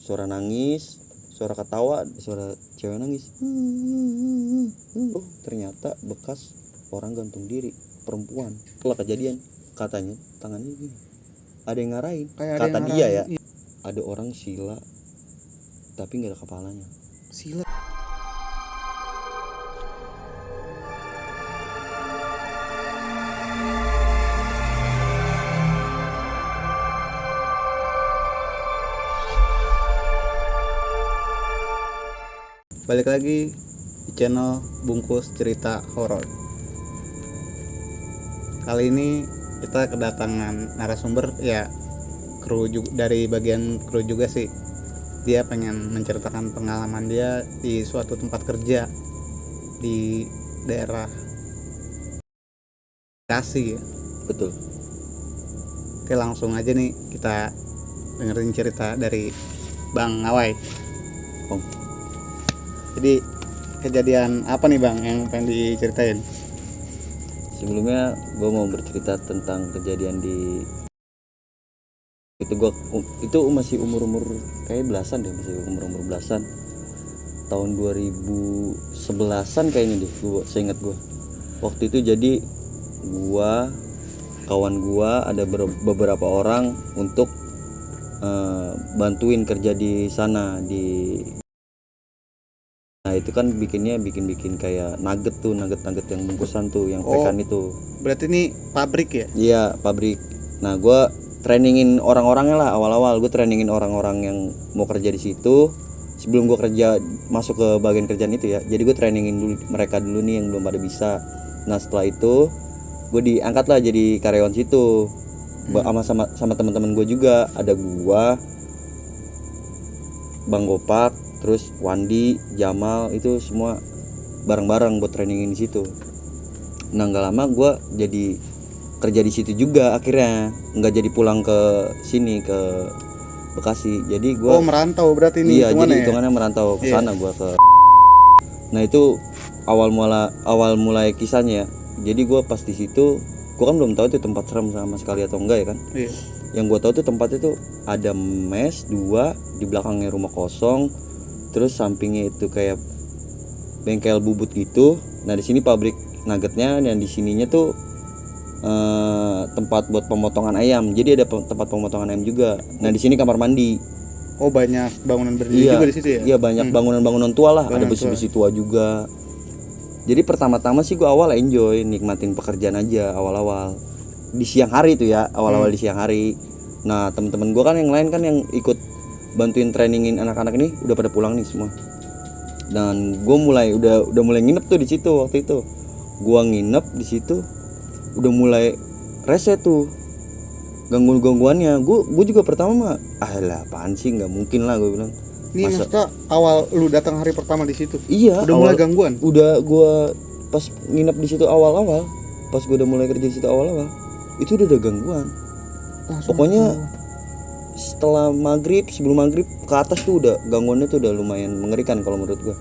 suara nangis, suara ketawa, suara cewek nangis. Oh ternyata bekas orang gantung diri, perempuan. Setelah kejadian katanya tangannya gini, ada yang ngarahin. Kayak Kata yang dia ya, ngarahin. ada orang sila tapi nggak ada kepalanya. Sila. Balik lagi di channel Bungkus Cerita Horor. Kali ini kita kedatangan narasumber ya, kru juga, dari bagian kru juga sih. Dia pengen menceritakan pengalaman dia di suatu tempat kerja di daerah Bekasi ya. Betul. Oke, langsung aja nih kita dengerin cerita dari Bang Awai. Om. Jadi kejadian apa nih Bang yang pengen diceritain? Sebelumnya gue mau bercerita tentang kejadian di itu masih umur kayak belasan deh, masih umur belasan, tahun 2011an kayaknya deh, seingat gue waktu itu. Jadi kawan gue ada beberapa orang untuk bantuin kerja di sana nah itu kan bikin kayak nugget yang bungkusan tuh, yang pekan itu. Berarti ini pabrik ya? Iya, pabrik. Nah gue trainingin orang-orangnya lah, awal-awal gue trainingin orang-orang yang mau kerja di situ sebelum gue kerja masuk ke bagian kerjaan itu ya. Jadi gue trainingin dulu mereka dulu nih yang belum pada bisa. Nah setelah itu gue diangkat lah jadi karyawan situ sama teman-teman gue juga. Ada gue, Bang Gopak, terus Wandi, Jamal, itu semua bareng-bareng buat trainingin di situ. Nah nggak lama gue jadi kerja di situ juga, akhirnya nggak jadi pulang ke sini ke Bekasi. Jadi gue merantau berarti ini. Iya, jadi hitungannya merantau ke sana gue ke. Nah itu awal mulai kisahnya ya. Jadi gue pas di situ, gue kan belum tahu itu tempat serem sama sekali atau enggak ya kan. Iya. Yang gue tahu tuh tempatnya tuh ada mes 2, di belakangnya rumah kosong, terus sampingnya itu kayak bengkel bubut gitu. Nah di sini pabrik nuggetnya, dan di sininya tuh tempat buat pemotongan ayam. Jadi ada tempat pemotongan ayam juga. Nah di sini kamar mandi. Oh banyak bangunan berdiri juga di situ ya? Iya banyak bangunan tua lah. Ada besi-besi tua juga. Jadi pertama-tama sih gue awal enjoy, nikmatin pekerjaan aja awal-awal. Di siang hari tuh ya, awal-awal di siang hari. Nah teman-teman gue kan yang lain kan yang ikut bantuin trainingin anak-anak ini udah pada pulang nih semua. Dan gue udah mulai nginep tuh di situ waktu itu. Gue nginep di situ, udah mulai rese tuh gangguannya. Gue juga pertama mah apaan sih, nggak mungkin lah gue bilang. Ini maksudnya awal lu datang hari pertama di situ? Iya. Udah mulai gangguan? Udah, gue pas nginep di situ awal-awal, pas gue udah mulai kerja di situ awal-awal, itu udah ada gangguan. Pokoknya setelah maghrib, sebelum maghrib ke atas tuh udah gangguannya tuh udah lumayan mengerikan kalau menurut gue.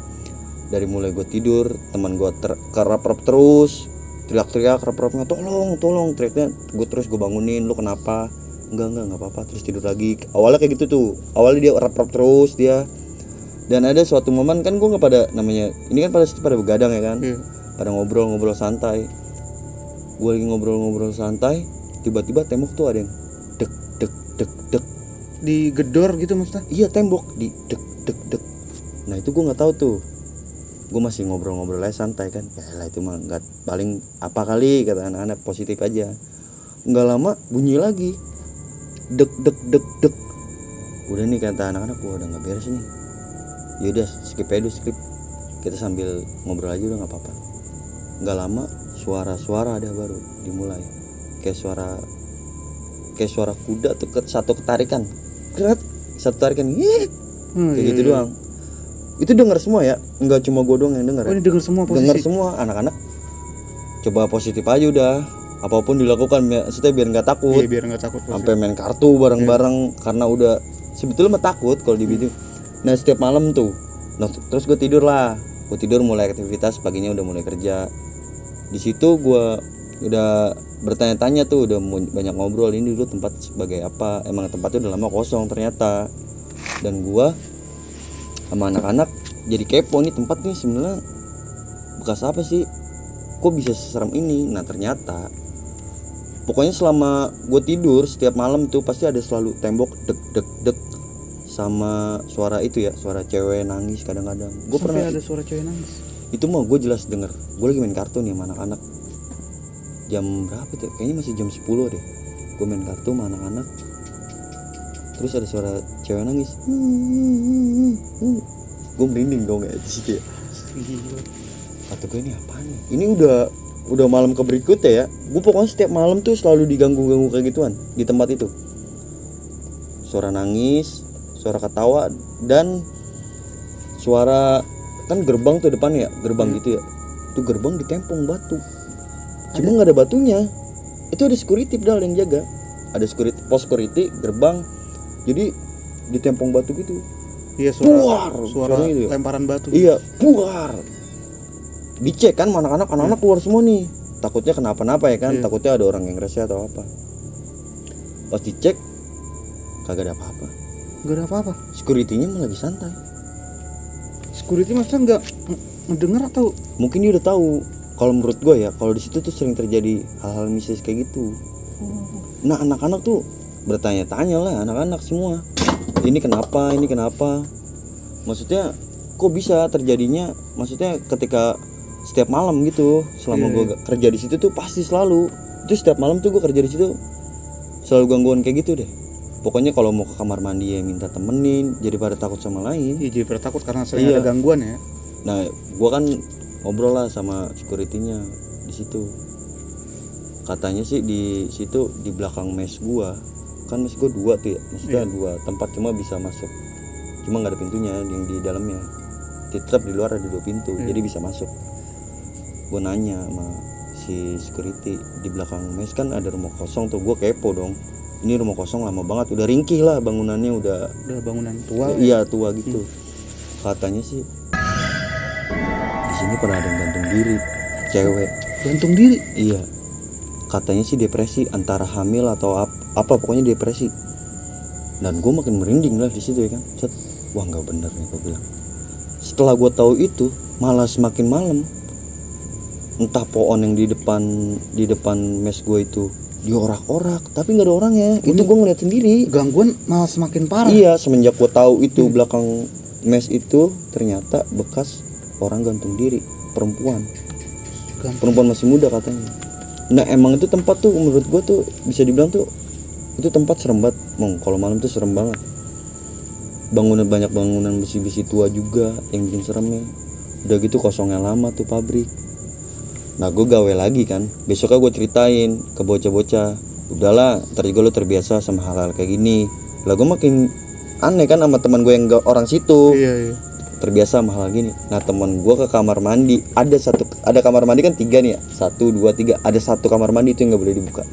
Dari mulai gue tidur, teman gue kerap-kerap terus teriak-teriak, kerap-kerapnya tolong teriaknya. Gue bangunin, lu kenapa? Enggak apa-apa, terus tidur lagi. Awalnya kayak gitu tuh, awalnya dia kerap-kerap terus dia. Dan ada suatu momen kan gue nggak pada, namanya ini kan pada begadang ya kan, pada ngobrol santai. Gue lagi ngobrol santai, tiba-tiba tembok tuh ada yang dek digedor gitu maksudnya? Iya, tembok di dek. Nah itu gue nggak tahu tuh. Gue masih ngobrol aja santai kan, ya lah itu mah nggak, paling apa kali, kata anak-anak, positif aja. Nggak lama bunyi lagi dek. Udah nih kata anak-anak, gua udah nggak beres nih, yaudah skip kita sambil ngobrol aja, udah nggak apa-apa. Nggak lama suara ada baru dimulai, kayak suara kuda tuh, satu tarikan kayak gitu doang. Itu dengar semua ya, nggak cuma gue doang yang dengar. Oh, ini dengar semua posisi? Dengar semua anak-anak. Coba positif aja udah, apapun dilakukan maksudnya biar nggak takut. Iya, biar nggak takut. Sampai main kartu bareng-bareng karena udah sebetulnya mah takut kalau di video. Nah setiap malam tuh, nah terus gue tidur mulai aktivitas paginya, udah mulai kerja. Di situ gue udah bertanya-tanya tuh, udah banyak ngobrol, ini dulu tempat sebagai apa, emang tempatnya udah lama kosong ternyata. dan gua sama anak-anak jadi kepo nih tempat nih sebenarnya bekas apa sih, kok bisa seserem ini. Nah ternyata pokoknya selama gue tidur setiap malam tuh pasti ada selalu tembok dek dek dek sama suara itu ya, suara cewek nangis kadang-kadang. Gue pernah ada suara cewek nangis. itu mah gue jelas denger. Gue lagi main kartu nih sama anak-anak. Jam berapa tuh? Kayaknya masih jam 10 deh. Gue main kartu sama anak-anak. Terus ada suara cewek nangis. Gue merinding dong ya di situ ya. Atau gue ini apaan nih? Ini udah malam ke berikutnya ya. Gue pokoknya setiap malam tuh selalu diganggu-ganggu kayak gituan di tempat itu. Suara nangis, suara ketawa, dan suara kan gerbang tuh depan ya, gerbang gitu ya. Tuh gerbang ditempong batu. Cuma nggak ada batunya. Itu ada security padahal yang jaga. Ada security, pos security gerbang. Jadi ditempong batu gitu. Iya, suara gitu ya. lemparan batu. Iya, buar. Dicek kan anak-anak keluar semua nih. Takutnya kenapa-napa ya kan, takutnya ada orang yang rese atau apa. Pas dicek kagak ada apa-apa. Gak ada apa-apa. Security-nya malah lagi santai. Security masa nggak ngedenger atau? Mungkin dia udah tahu. Kalau menurut gue ya, kalau di situ tuh sering terjadi hal-hal mistis kayak gitu. Nah anak-anak tuh bertanya-tanya lah, anak-anak semua. Ini kenapa? Maksudnya kok bisa terjadinya? Maksudnya ketika setiap malam gitu, selama gue kerja di situ tuh pasti selalu. Itu setiap malam tuh gue kerja di situ selalu gangguan kayak gitu deh. Pokoknya kalau mau ke kamar mandi ya minta temenin, jadi pada takut sama lain. Iya, jadi pada takut karena sering ada gangguan ya. Nah, gue kan ngobrol lah sama security-nya di situ. Katanya sih di situ di belakang mes gue, kan mes gue 2 tuh ya, maksudnya 2 tempat cuma bisa masuk. Cuma nggak ada pintunya yang di dalamnya. Tetap di luar ada 2 pintu, jadi bisa masuk. Gue nanya sama si security, di belakang mes kan ada rumah kosong tuh. Gue kepo dong, ini rumah kosong lama banget, udah ringkih lah bangunannya, udah bangunan tua. Iya tua gitu. Katanya sih di sini pernah ada yang gantung diri, cewek. Gantung diri? Iya. Katanya sih depresi, antara hamil atau apa pokoknya depresi. Dan gue makin merinding lah di situ ya kan. Wah nggak bener nih gue bilang. Setelah gue tahu itu, malah semakin malam. Entah pohon yang di depan mes gue itu diorak-orak, tapi nggak ada orangnya. Itu gue ngeliat sendiri. Gangguan malah semakin parah. Iya, semenjak gue tahu itu belakang mes itu ternyata bekas orang gantung diri, perempuan masih muda katanya. Nah emang itu tempat tuh menurut gue tuh bisa dibilang tuh itu tempat serem banget. Kalau malam tuh serem banget. Banyak bangunan besi-besi tua juga yang bikin seremnya. Udah gitu kosongnya lama tuh pabrik. Nah gue gawe lagi kan, besoknya gue ceritain ke bocah-bocah. Udahlah, ntar juga lo terbiasa sama hal-hal kayak gini. Lah gue makin aneh kan sama teman gue yang orang situ. Iya. Terbiasa sama hal gini. Nah teman gue ke kamar mandi, ada kamar mandi kan 3 nih ya, 1, 2, 3. Ada 1 kamar mandi itu yang nggak boleh dibuka.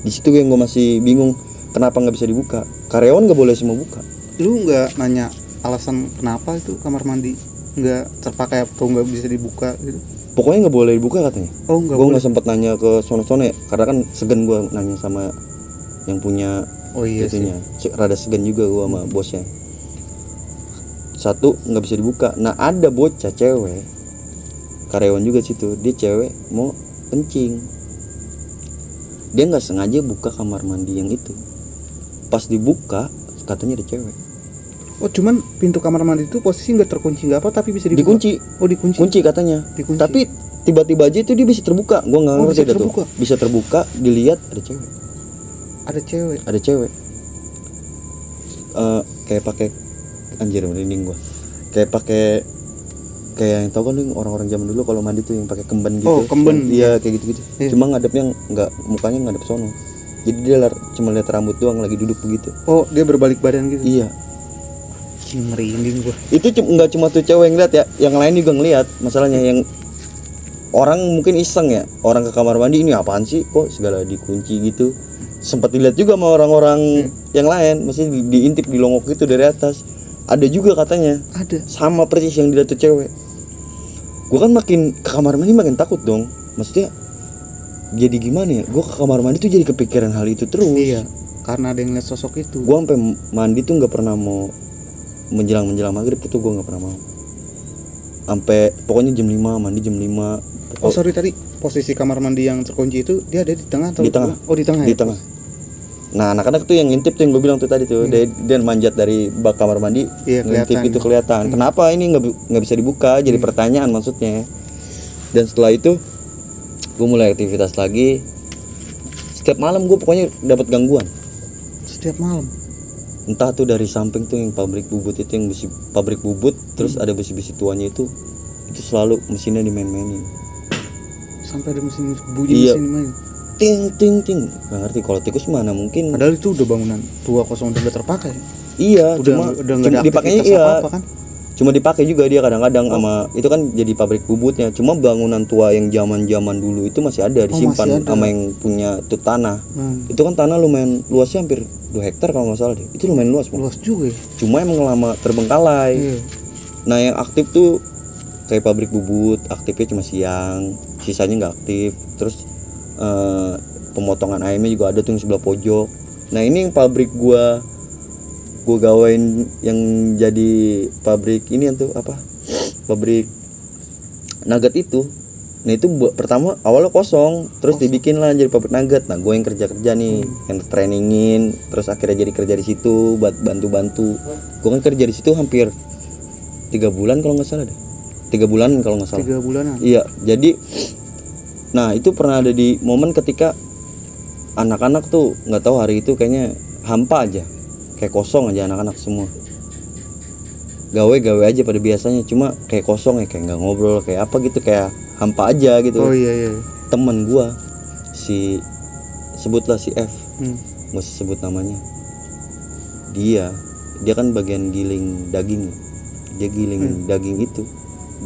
Di situ yang gue masih bingung kenapa nggak bisa dibuka. Karyawan nggak boleh semua buka. Lu nggak nanya alasan kenapa itu kamar mandi nggak terpakai atau nggak bisa dibuka gitu? Pokoknya nggak boleh dibuka katanya. Oh nggak Gue boleh. nggak sempet nanya ke sono-sono ya, karena kan segan gue nanya sama yang punya. Oh iya itunya. Rada segan juga gue sama bosnya. 1 nggak bisa dibuka. Nah ada bocah cewek, karyawan juga situ, dia cewek mau kencing. Dia nggak sengaja buka kamar mandi yang itu. Pas dibuka katanya ada cewek. Oh cuman pintu kamar mandi itu posisi nggak terkunci nggak apa tapi bisa dibuka? Dikunci. Oh dikunci. Kunci katanya. Dikunci. Tapi tiba-tiba aja itu dia bisa terbuka. Gua nggak ngerti bisa dah tuh. terbuka? Bisa terbuka, dilihat ada cewek. Ada cewek. Kayak pakai, anjir merinding gua. Kayak yang tau kan orang-orang zaman dulu kalau mandi tuh yang pakai kemben gitu. Oh, kemben. Iya kayak gitu-gitu. Iya. Cuma ngadepnya nggak, mukanya ngadep sono. Jadi dia cuma lihat rambut doang lagi duduk begitu. Oh dia berbalik badan gitu. Iya. Merinding gua. Itu nggak cuma tuh cewek yang lihat ya, yang lain juga ngelihat. Masalahnya yang orang mungkin iseng ya, orang ke kamar mandi ini apaan sih kok segala dikunci gitu. Sempat dilihat juga sama orang-orang yang lain, masih diintip dilongok gitu dari atas. Ada juga katanya. Ada. Sama persis yang dilihat tuh cewek. Gue kan makin ke kamar mandi makin takut dong. Maksudnya jadi gimana ya? Gue ke kamar mandi tuh jadi kepikiran hal itu terus. Iya. Karena ada yang lihat sosok itu. Gue sampai mandi tuh nggak pernah mau menjelang maghrib itu gue nggak pernah mau. Sampai pokoknya jam 5 mandi jam 5. Oh sorry, tadi posisi kamar mandi yang terkunci itu dia ada di tengah atau Di tengah. Oh di tengah. Di ya? tengah. Nah anak-anak tuh yang ngintip tuh yang gue bilang tuh tadi tuh, dia manjat dari bak kamar mandi, Iya, ngintip kelihatan. itu kelihatan. Kenapa ini nggak bisa dibuka? Jadi pertanyaan maksudnya. Dan setelah itu gue mulai aktivitas lagi. Setiap malam gue pokoknya dapat gangguan. Setiap malam. Entah tuh dari samping tuh yang pabrik bubut itu, yang besi pabrik bubut, terus ada besi-besi tuanya itu selalu mesinnya dimain-mainin. Sampai ada mesin bunyi Iya. mesin main. Ting ting ting. Gak ngerti kalau tikus mana mungkin. Padahal itu udah bangunan tua kosong udah terpakai. Iya, Udah nggak ada dipakainya aktivitas iya. apa-apa kan? Cuma dipakai juga dia kadang-kadang sama itu kan jadi pabrik bubutnya. Cuma bangunan tua yang zaman-zaman dulu itu masih ada disimpan masih ada. sama yang punya tuh tanah. Hmm. Itu kan tanah lumayan luasnya hampir 2 hektar kalau nggak salah deh. Itu lumayan luas, Bang. Luas juga ya. Cuma emang lama terbengkalai. Iya. Nah, yang aktif tuh kayak pabrik bubut, aktifnya cuma siang, sisanya nggak aktif. Terus pemotongan ayamnya juga ada tuh yang sebelah pojok. Nah, ini yang pabrik gua gawain yang jadi pabrik ini tuh apa? Pabrik nugget itu. Nah, itu pertama awalnya kosong, terus dibikin lah jadi pabrik nugget. Nah, gue yang kerja nih, yang trainingin, terus akhirnya jadi kerja di situ, buat bantu-bantu. Gue kan kerja di situ hampir 3 bulan kalau nggak salah deh. 3 bulan kalau nggak salah. 3 bulanan. Iya, jadi nah itu pernah ada di momen ketika anak-anak tuh nggak tahu hari itu kayaknya hampa aja, kayak kosong aja anak-anak semua. Gawe aja pada biasanya, cuma kayak kosong ya, kayak nggak ngobrol, kayak apa gitu, kayak hampa aja gitu. Oh iya. Temen gua si sebutlah si F, nggak usah sebut namanya. Dia kan bagian giling daging, dia giling daging itu,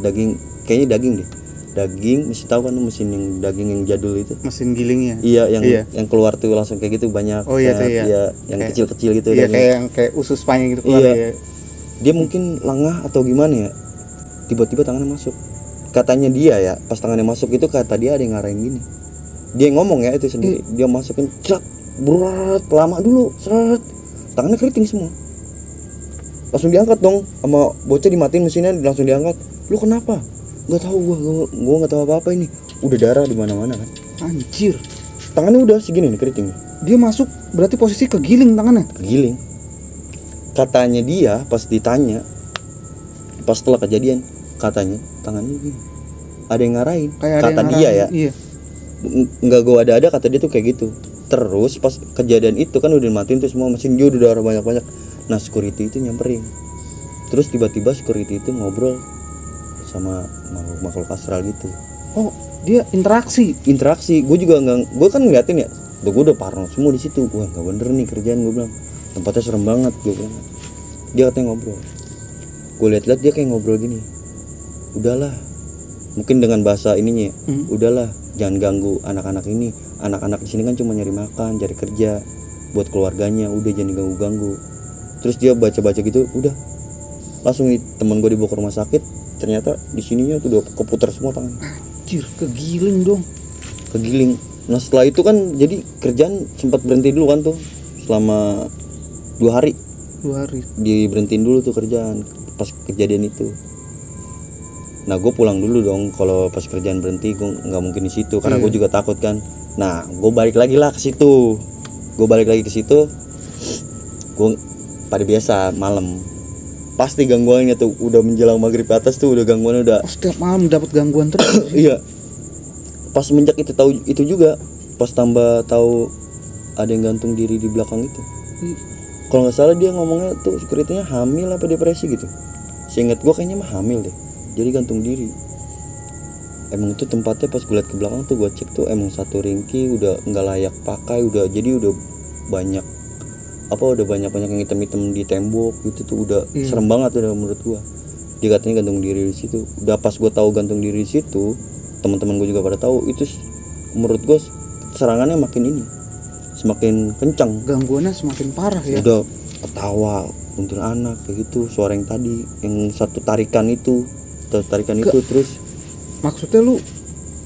daging kayaknya daging deh. Daging, mesti tahu kan mesin yang daging yang jadul itu. Mesin gilingnya. Iya, yang keluar tuh langsung kayak gitu banyak. Oh iya tuh iya. Iya, yang Kayak- kecil-kecil gitu. Iya, daging. kayak usus panjang gitu keluar Iya. ya. Dia mungkin lengah atau gimana ya, tiba-tiba tangannya masuk. Katanya dia ya, pas tangannya masuk itu kata dia ada yang ngarahin gini. Dia yang ngomong ya itu sendiri. Dia masukin cak, berat, lama dulu, seret. Tangannya keriting semua. Langsung diangkat dong, sama bocah dimatiin mesinnya, langsung diangkat. Lu kenapa? Gak tahu gua nggak tahu apa-apa ini. Udah darah di mana-mana kan. Anjir. Tangannya udah segini nih keriting. Dia masuk berarti posisi kegiling tangannya. Giling. Katanya dia pas ditanya, pas setelah kejadian, katanya tangannya gini. Ada yang ngarahin. Kayak ada Kata yang dia ya. ngarahin. Iya. Nggak gua ada kata dia tuh kayak gitu. Terus pas kejadian itu kan udah matiin tuh semua mesin, dia udah darah banyak-banyak. Nah, security itu nyamperin. Terus tiba-tiba security itu ngobrol sama makhluk astral gitu. Oh, dia interaksi. Interaksi, gue juga nggak, gue kan ngeliatin ya, gue udah parno semua di situ. Wah, nggak bener nih kerjaan, gue bilang. Tempatnya serem banget, gue bilang. Dia katanya ngobrol. Gue liat-liat dia kayak ngobrol gini. Udahlah, mungkin dengan bahasa ininya. Udahlah, jangan ganggu anak-anak ini. Anak-anak di sini kan cuma nyari makan, cari kerja buat keluarganya. Udah jangan diganggu-ganggu. Terus dia baca-baca gitu, udah. Langsung teman gue dibawa ke rumah sakit. Ternyata di sininya tuh udah keputar semua tangan. Anjir, kegiling dong. Kegiling. Nah, setelah itu kan jadi kerjaan sempat berhenti dulu kan tuh. Selama 2 hari 2 hari. diberhentiin dulu tuh kerjaan pas kejadian itu. Nah, gue pulang dulu dong. Kalau pas kerjaan berhenti gue nggak mungkin di situ karena gue juga takut kan. Nah, gue balik lagi lah ke situ. Gue pada biasa malam. Pasti gangguannya tuh udah menjelang maghrib ke atas tuh udah gangguannya udah. Oh, setiap malam dapat gangguan terus. Iya. Pas semenjak itu tahu itu juga, pas tambah tahu ada yang gantung diri di belakang itu. Kalau nggak salah dia ngomongnya tuh security-nya hamil apa depresi gitu. Seingat gua kayaknya mah hamil deh. Jadi gantung diri. Emang itu tempatnya pas gue liat ke belakang tuh gua cek tuh emang satu ringki udah nggak layak pakai, udah jadi udah banyak yang hitam-hitam di tembok gitu tuh udah serem banget udah menurut gua. Dia katanya gantung diri di situ. Udah pas gua tahu gantung diri di situ, teman-teman gua juga pada tahu itu, menurut gua serangannya semakin kencang. Gangguannya semakin parah ya. Udah ketawa, kuntilanak kayak gitu, suara yang tadi, yang satu tarikan itu terus. Maksudnya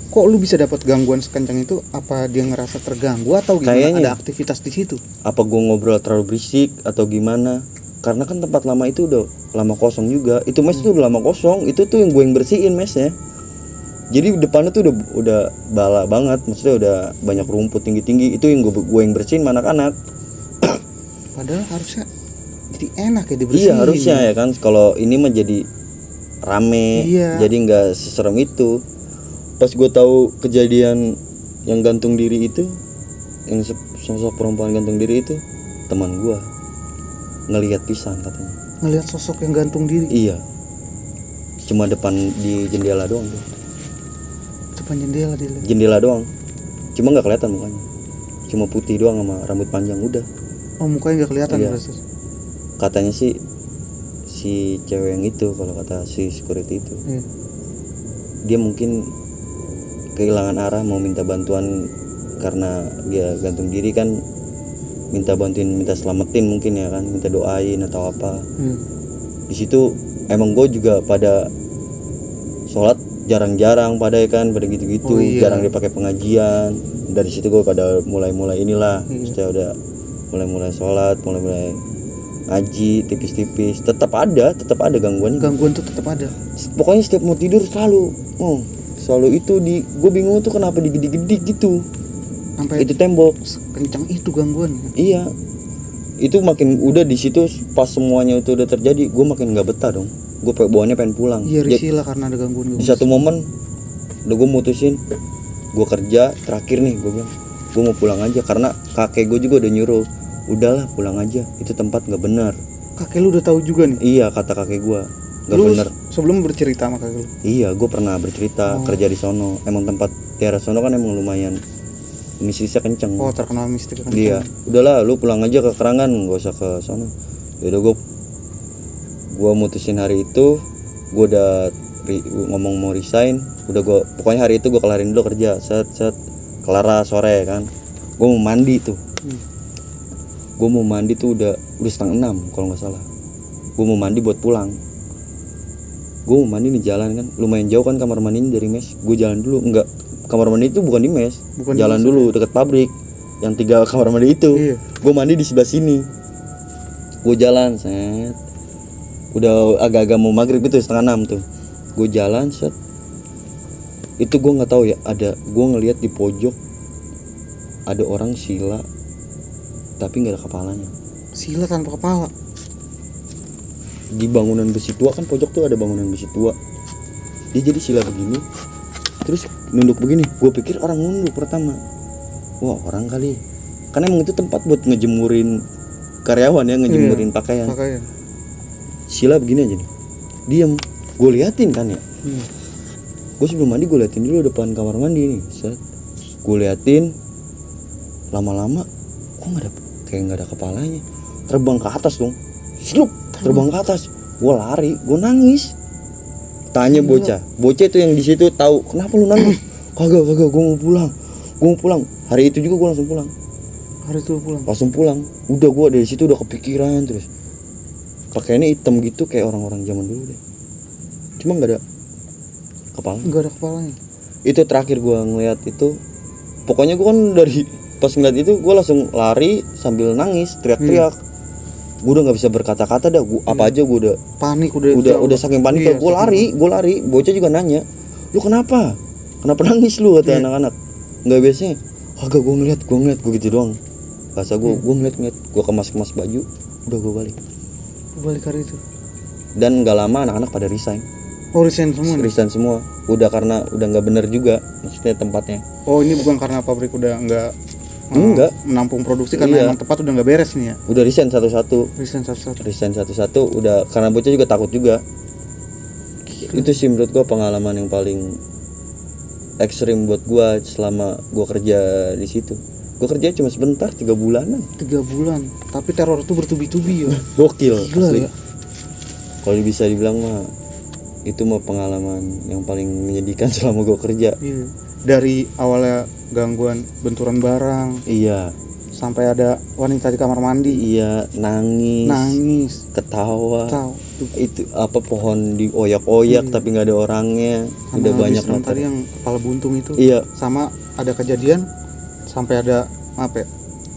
kok lu bisa dapat gangguan sekencang itu? Apa dia ngerasa terganggu atau gimana? Kayaknya. Ada aktivitas di situ? Apa gua ngobrol terlalu berisik atau gimana? karena kan tempat lama itu udah lama kosong juga. Itu mes tuh udah lama kosong, itu tuh yang gue yang bersihin mesnya. Jadi depannya tuh udah bala banget, maksudnya udah banyak rumput tinggi-tinggi. Itu yang gue yang bersihin anak-anak. Padahal harusnya jadi enak ya dibersihin. Iya harusnya ya kan, kalau ini mah jadi rame, jadi nggak seserem itu. Pas gue tahu kejadian yang gantung diri itu, yang sosok perempuan gantung diri itu, teman gue ngelihat pisan katanya. Ngelihat sosok yang gantung diri? Iya, cuma depan di jendela doang tuh. Depan jendela dia? Jendela doang, cuma nggak kelihatan mukanya, cuma putih doang sama rambut panjang udah. Oh mukanya nggak kelihatan? Iya. Katanya sih si cewek yang itu, kalau kata si security itu, dia mungkin kehilangan arah, mau minta bantuan karena dia gantung diri kan, minta bantuin, minta selamatin mungkin ya kan, minta doain atau apa. Di situ emang gue juga pada sholat jarang-jarang pada ya kan, pada gitu-gitu. Jarang dipakai pengajian. Dari situ gue pada mulai inilah, setelah udah mulai sholat, mulai ngaji tipis-tipis, tetap ada gangguan tuh tetap ada. Pokoknya setiap mau tidur selalu itu gue bingung tuh kenapa digede-gede gitu sampai itu tembok kencang itu gangguan. Iya, itu makin udah di situ pas semuanya itu udah terjadi, gue makin nggak betah dong. Gue bawaannya pengen pulang. Iya risih lah karena ada gangguan. Di satu momen udah gue mutusin, gue kerja terakhir nih, gue bilang gue mau pulang aja karena kakek gue juga udah nyuruh, udahlah pulang aja, itu tempat nggak benar. Kakek lu udah tahu juga nih? Iya, kata kakek gue nggak benar. Sebelum bercerita sama kakek lu? Iya, gue pernah bercerita kerja di sono. Emang tempat daerah sono kan emang lumayan mistisnya kenceng. Oh, terkenal mistis kenceng. Iya, udahlah lu pulang aja ke Kerangan, nggak usah ke sono. Yaudah gue mutusin hari itu, gue udah ngomong mau resign. Udah pokoknya hari itu gue kelarin dulu kerja, set kelara sore kan. Gue mau mandi tuh. Gue mau mandi tuh udah 5:30 kalau nggak salah. Gue mau mandi buat pulang. Gue mau mandi nih, jalan kan lumayan jauh kan kamar mandinya dari mes. Gue jalan dulu, enggak, kamar mandi itu bukan di mes, jalan dulu deket pabrik yang 3 kamar mandi itu. Gue mandi di sebelah sini. Gue jalan set, udah agak-agak mau maghrib itu 5:30 tuh. Gue jalan set, itu gue nggak tahu ya, gue ngelihat di pojok ada orang sila tapi nggak ada kepalanya. Sila tanpa kepala di bangunan besi tua kan, pojok tuh ada bangunan besi tua, dia jadi sila begini terus nunduk begini. Gue pikir orang nunduk pertama, wah orang kali, karena emang itu tempat buat ngejemurin karyawan ya, ngejemurin pakaian. Sila begini aja nih, diem. Gue liatin kan ya, gue sebelum mandi gue liatin dulu depan kamar mandi nih, set gue liatin, lama-lama kok nggak ada kepalanya, terbang ke atas dong, slup, terbang ke atas. Gue lari, gue nangis. Tanya bocah itu yang di situ tahu, kenapa lu nangis? Kagak, gue mau pulang. Hari itu juga gue langsung pulang. Udah gue dari situ udah kepikiran terus. Pakaiannya hitam gitu kayak orang-orang zaman dulu deh. Cuma nggak ada kepalanya. Itu terakhir gue ngeliat itu. Pokoknya gue kan dari pas ngeliat itu gue langsung lari sambil nangis, teriak-teriak. Gue udah nggak bisa berkata-kata dah, apa aja gue udah panik, udah saking panik. Gue lari. Bocah juga nanya, lu kenapa nangis lu, kata anak-anak. Nggak, biasanya agak gue ngeliat gue gitu doang bahasa gue. Gue ngeliat gue kemas baju, udah gue balik hari itu. Dan nggak lama anak-anak pada resign. Resign semua. Udah karena udah nggak bener juga maksudnya tempatnya. Oh, ini bukan karena pabrik udah nggak menampung produksi, karena emang tempat udah nggak beres nih ya. Udah resign satu-satu udah, karena bocah juga takut juga. Itu sih menurut gua pengalaman yang paling ekstrim buat gua selama gua kerja di situ. Gua kerja cuma sebentar, 3 bulanan. 3 bulan, tapi teror itu bertubi-tubi ya. Gokil asli. Ya. Kalau bisa dibilang mah itu mah pengalaman yang paling menyedihkan selama gua kerja. Iya. Dari awalnya gangguan benturan barang, sampai ada wanita di kamar mandi, nangis, ketawa. Itu apa, pohon dioyak-oyak tapi nggak ada orangnya. Sama udah banyak banget tadi yang kepala buntung itu. Sama ada kejadian sampai ada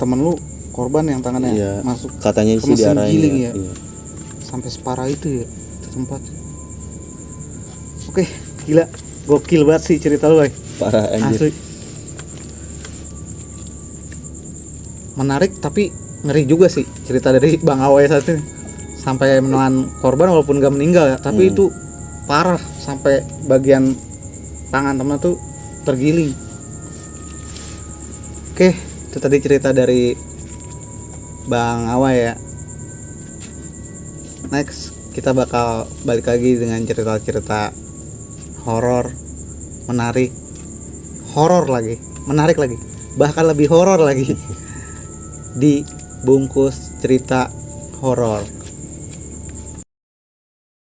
temen lu korban yang tangannya masuk katanya sih diarahin giling ya. sampai separah itu ya itu tempat. Oke, gila, gokil banget sih cerita lu, Bay. Parah Asli. anjir. Menarik tapi ngeri juga sih cerita dari Bang Awe saat ini. Sampai menelan korban walaupun gak meninggal ya, tapi itu parah sampai bagian tangan teman tuh tergiling. Oke, itu tadi cerita dari Bang Awe ya. Next kita bakal balik lagi dengan cerita-cerita horor, menarik, horor lagi, menarik lagi, bahkan lebih horor lagi di Bungkus Cerita Horor.